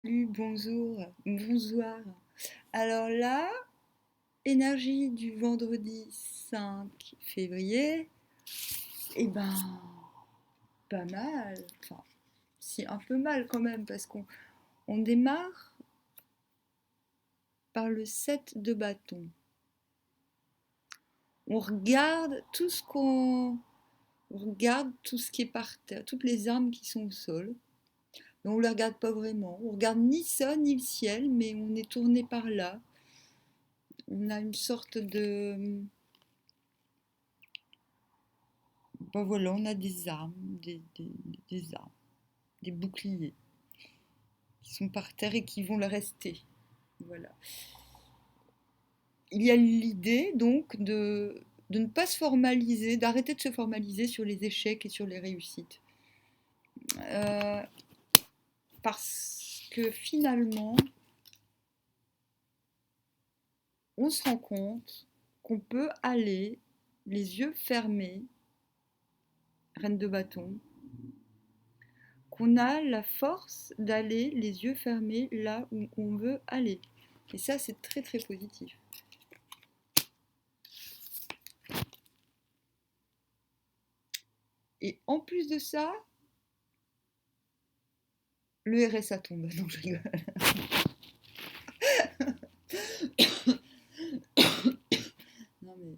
Salut, bonjour, bonjour. Alors là, énergie du vendredi 5 février, eh ben, pas mal. Enfin, si, un peu mal quand même, parce qu'on démarre par le 7 de bâton. On regarde tout ce qu'on... On regarde tout ce qui est par terre, toutes les armes qui sont au sol. Mais on ne les regarde pas vraiment. On regarde ni ça, ni le ciel, mais on est tourné par là. On a une sorte de... Ben voilà, on a des armes, des armes, des boucliers qui sont par terre et qui vont le rester. Voilà. Il y a l'idée donc de ne pas se formaliser, d'arrêter de se formaliser sur les échecs et sur les réussites. Euh, Parce que finalement, on se rend compte qu'on peut aller les yeux fermés, reine de bâton, qu'on a la force d'aller les yeux fermés là où on veut aller. Et ça, c'est très très positif. Et en plus de ça, le RSA tombe. Non, je rigole. Non,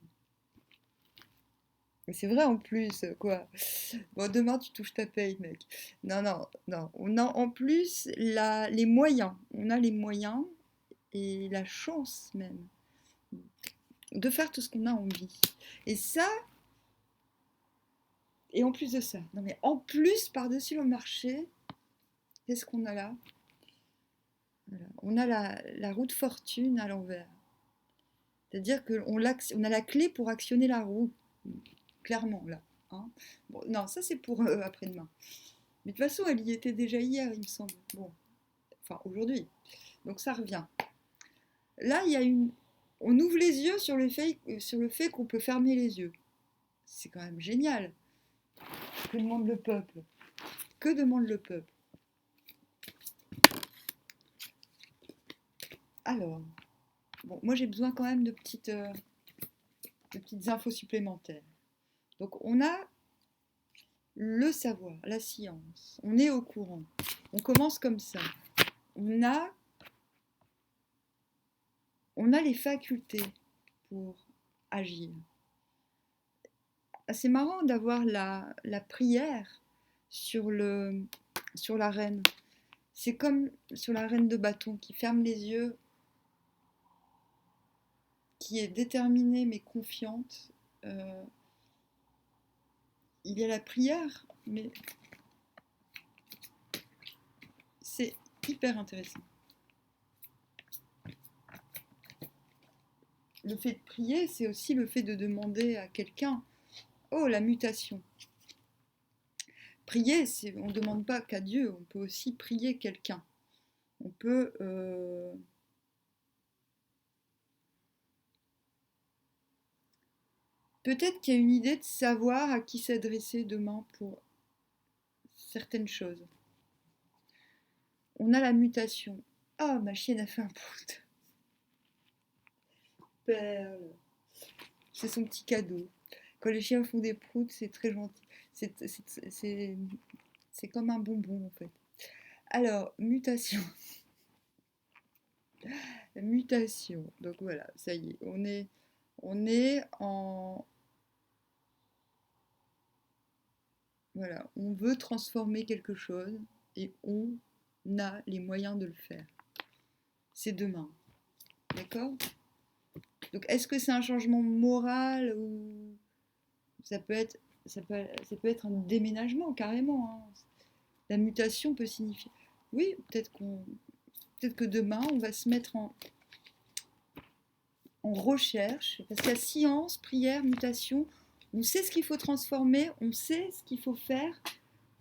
mais c'est vrai en plus, quoi. Bon, demain, tu touches ta paye, mec. Non, non, non. On a en plus les moyens. On a les moyens et la chance même de faire tout ce qu'on a envie. Et ça, et en plus de ça, non mais en plus, par-dessus le marché, qu'est-ce qu'on a là? Voilà. On a la roue de fortune à l'envers. C'est-à-dire qu'on a la clé pour actionner la roue, clairement là. Hein. Bon, non, ça c'est pour après-demain. Mais de toute façon, elle y était déjà hier, il me semble. Bon, enfin aujourd'hui. Donc ça revient. Là, on ouvre les yeux sur le fait qu'on peut fermer les yeux. C'est quand même génial. Que demande le peuple? Que demande le peuple? Alors, bon, moi j'ai besoin quand même de petites infos supplémentaires. Donc on a le savoir, la science, on est au courant. On commence comme ça. On a, on a les facultés pour agir. C'est marrant d'avoir la prière sur, sur la reine. C'est comme sur la reine de bâton qui ferme les yeux, qui est déterminée mais confiante. Euh, il y a la prière, mais c'est hyper intéressant. Le fait de prier, c'est aussi le fait de demander à quelqu'un, oh, la mutation. Prier, on ne demande pas qu'à Dieu, on peut aussi prier quelqu'un. On peut... Peut-être qu'il y a une idée de savoir à qui s'adresser demain pour certaines choses. On a la mutation. Oh, ma chienne a fait un prout. Perle. C'est son petit cadeau. Quand les chiens font des proutes, c'est très gentil. C'est comme un bonbon en fait. Alors, mutation. Mutation. Donc voilà, ça y est, on est en... Voilà, on veut transformer quelque chose et on a les moyens de le faire. C'est demain. D'accord? Donc est-ce que c'est un changement moral ou ça peut être, ça peut être un déménagement carrément. Hein. La mutation peut signifier... Oui, peut-être que demain, on va se mettre en recherche, parce qu'il y a science, prière, mutation, on sait ce qu'il faut transformer, on sait ce qu'il faut faire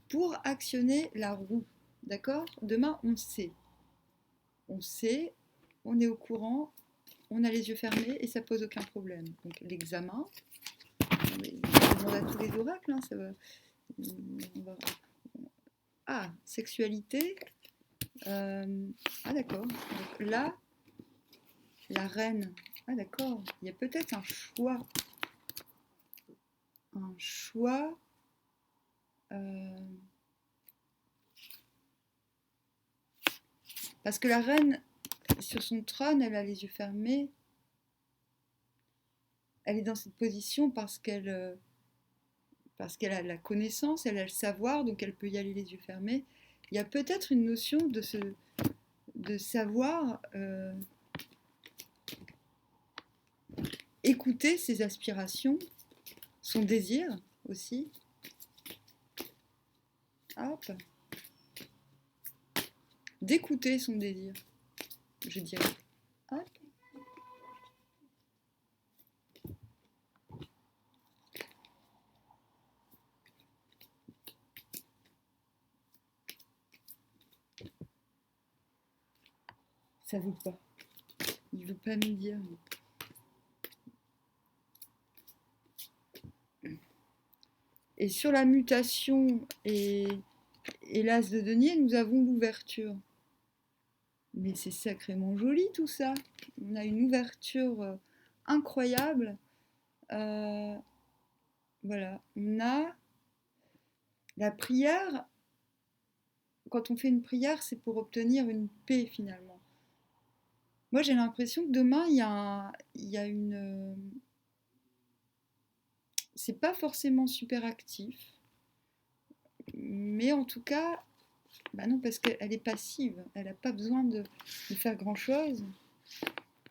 pour actionner la roue. D'accord? Demain, on sait. On sait, on est au courant, on a les yeux fermés et ça pose aucun problème. Donc l'examen, on demande à tous les oracles, hein, ça va, on va... Ah, sexualité, Ah d'accord. Donc là, la reine. Ah d'accord. Il y a peut-être un choix. Un choix. euh, Parce que la reine, sur son trône, elle a les yeux fermés. Elle est dans cette position parce qu'elle a la connaissance, elle a le savoir, donc elle peut y aller les yeux fermés. Il y a peut-être une notion de savoir écouter ses aspirations, son désir aussi. Hop. D'écouter son désir, je dirais. Hop. Ça veut pas. Il veut pas me dire. Et sur la mutation et l'as de denier, nous avons l'ouverture. Mais c'est sacrément joli tout ça. On a une ouverture incroyable. Euh, voilà, on a la prière. Quand on fait une prière, c'est pour obtenir une paix finalement. Moi, j'ai l'impression que demain, il y a une. C'est pas forcément super actif, mais en tout cas, bah non, parce qu'elle est passive. Elle n'a pas besoin de faire grand chose.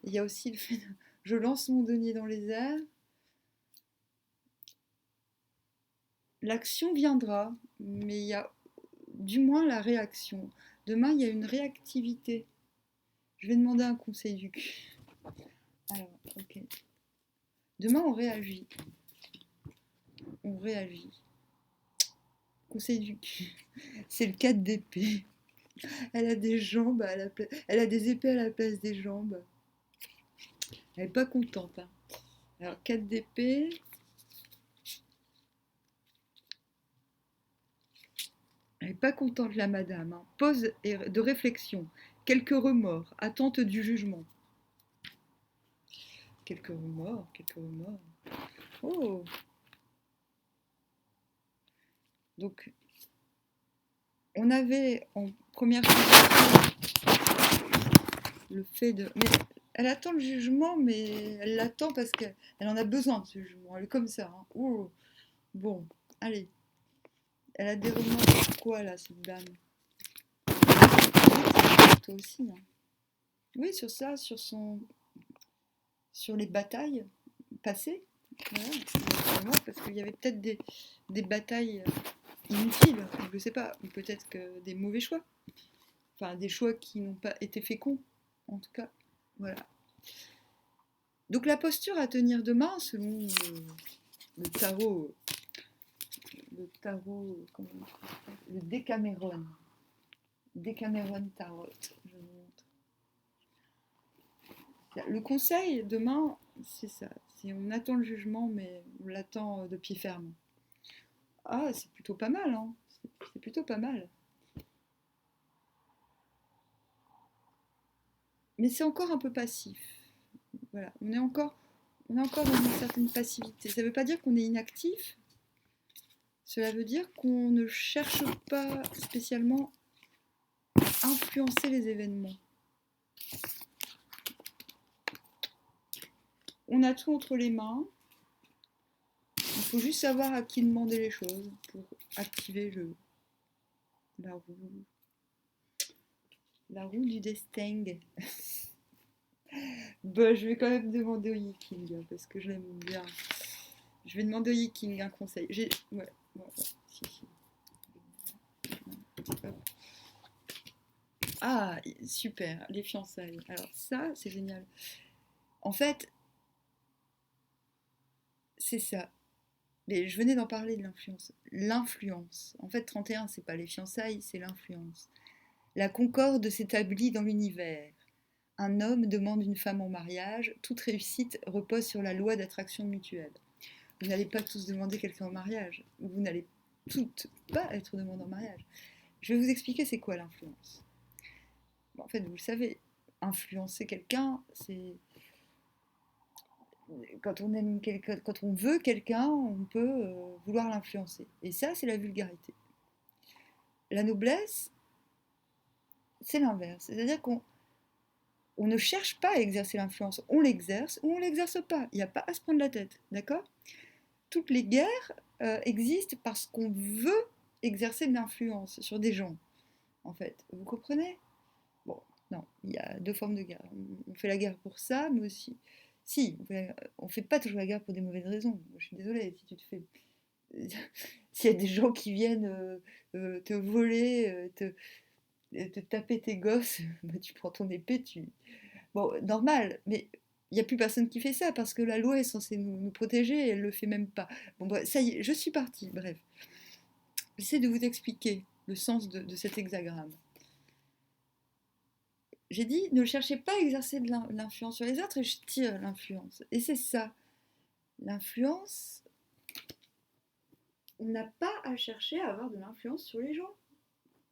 Il y a aussi le fait de. Je lance mon denier dans les airs. L'action viendra, mais il y a du moins la réaction. Demain, il y a une réactivité. Je vais demander un conseil du cul. Alors, ok. Demain, on réagit. On réagit. Conseil du cul. C'est le 4 d'épée. Elle a des jambes à la place. Elle a des épées à la place des jambes. Elle est pas contente. Hein. Alors, 4 d'épée. Elle est pas contente, la madame. Hein. Pause de réflexion. Quelques remords. Attente du jugement. Quelques remords. Quelques remords. Oh. Donc, on avait en première position le fait de. Mais elle attend le jugement, mais elle l'attend parce qu'elle en a besoin de ce jugement. Elle est comme ça. Hein. Oh. Bon, allez. Elle a des remords sur quoi là, cette dame? Toi aussi, hein. Oui, sur ça, sur les batailles passées. Voilà. Parce qu'il y avait peut-être des batailles inutiles, je sais pas, ou peut-être que des mauvais choix. Enfin, des choix qui n'ont pas été féconds, en tout cas. Voilà. Donc la posture à tenir demain, selon le tarot, comment on dit, le Décameron. Décameron Tarot, je vous montre. Le conseil demain, c'est ça. C'est on attend le jugement, mais on l'attend de pied ferme. Ah, c'est plutôt pas mal, hein. C'est plutôt pas mal. Mais c'est encore un peu passif. Voilà, on est encore dans une certaine passivité. Ça ne veut pas dire qu'on est inactif. Cela veut dire qu'on ne cherche pas spécialement à influencer les événements. On a tout entre les mains. Il faut juste savoir à qui demander les choses pour activer la roue. La roue du destin. Bah, je vais quand même demander au Yiking parce que je l'aime bien. Je vais demander au Yiking un conseil. Ouais, si, si. Ah, super, les fiançailles. Alors ça, c'est génial. En fait, c'est ça. Mais je venais d'en parler de l'influence. L'influence. En fait, 31, c'est pas les fiançailles, c'est l'influence. La concorde s'établit dans l'univers. Un homme demande une femme en mariage. Toute réussite repose sur la loi d'attraction mutuelle. Vous n'allez pas tous demander quelqu'un en mariage. Vous n'allez toutes pas être demandé en mariage. Je vais vous expliquer c'est quoi l'influence. en fait, vous le savez, influencer quelqu'un, c'est quand on aime quelqu'un, quand on veut quelqu'un, on peut vouloir l'influencer. Et ça, c'est la vulgarité. La noblesse, c'est l'inverse. C'est-à-dire qu'on ne cherche pas à exercer l'influence. On l'exerce ou on l'exerce pas. Il n'y a pas à se prendre la tête. D'accord? Toutes les guerres existent parce qu'on veut exercer de l'influence sur des gens, en fait. Vous comprenez? Bon, non, il y a deux formes de guerre. On fait la guerre pour ça, mais aussi. Si, on fait pas toujours la guerre pour des mauvaises raisons. Moi, je suis désolée, si tu te fais. S'il y a des gens qui viennent te voler, te taper tes gosses, bah, tu prends ton épée, tu. Bon, normal, mais il n'y a plus personne qui fait ça parce que la loi est censée nous protéger et elle le fait même pas. Bon, bah, ça y est, je suis partie, bref. J'essaie de vous expliquer le sens de cet hexagramme. J'ai dit, ne cherchez pas à exercer de l'influence sur les autres et je tire l'influence. Et c'est ça. L'influence, on n'a pas à chercher à avoir de l'influence sur les gens.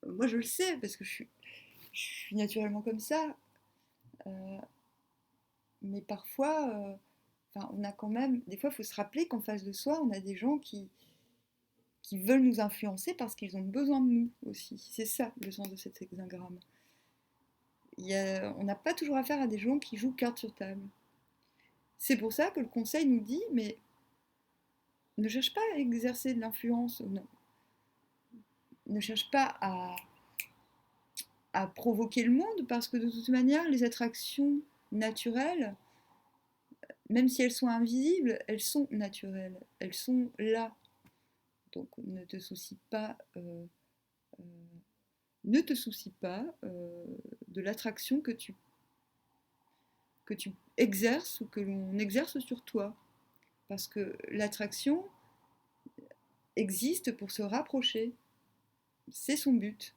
Moi, je le sais parce que je suis naturellement comme ça. Euh, mais parfois, enfin, on a quand même. Des fois, il faut se rappeler qu'en face de soi, on a des gens qui veulent nous influencer parce qu'ils ont besoin de nous aussi. C'est ça le sens de cet hexagramme. On n'a pas toujours affaire à des gens qui jouent carte sur table. C'est pour ça que le conseil nous dit, mais ne cherche pas à exercer de l'influence, non. Ne cherche pas à provoquer le monde, parce que de toute manière, les attractions naturelles, même si elles sont invisibles, elles sont naturelles, elles sont là. Donc ne te soucie pas, euh, ne te soucie pas de l'attraction que tu exerces ou que l'on exerce sur toi. Parce que l'attraction existe pour se rapprocher. C'est son but.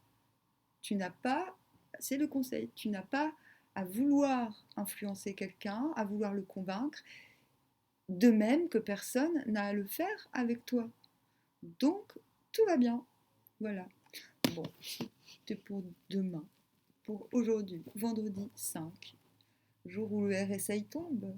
Tu n'as pas, c'est le conseil, tu n'as pas à vouloir influencer quelqu'un, à vouloir le convaincre, de même que personne n'a à le faire avec toi. Donc, tout va bien. Voilà. Bon, c'était pour demain. Pour aujourd'hui, vendredi 5, jour où le RSI tombe.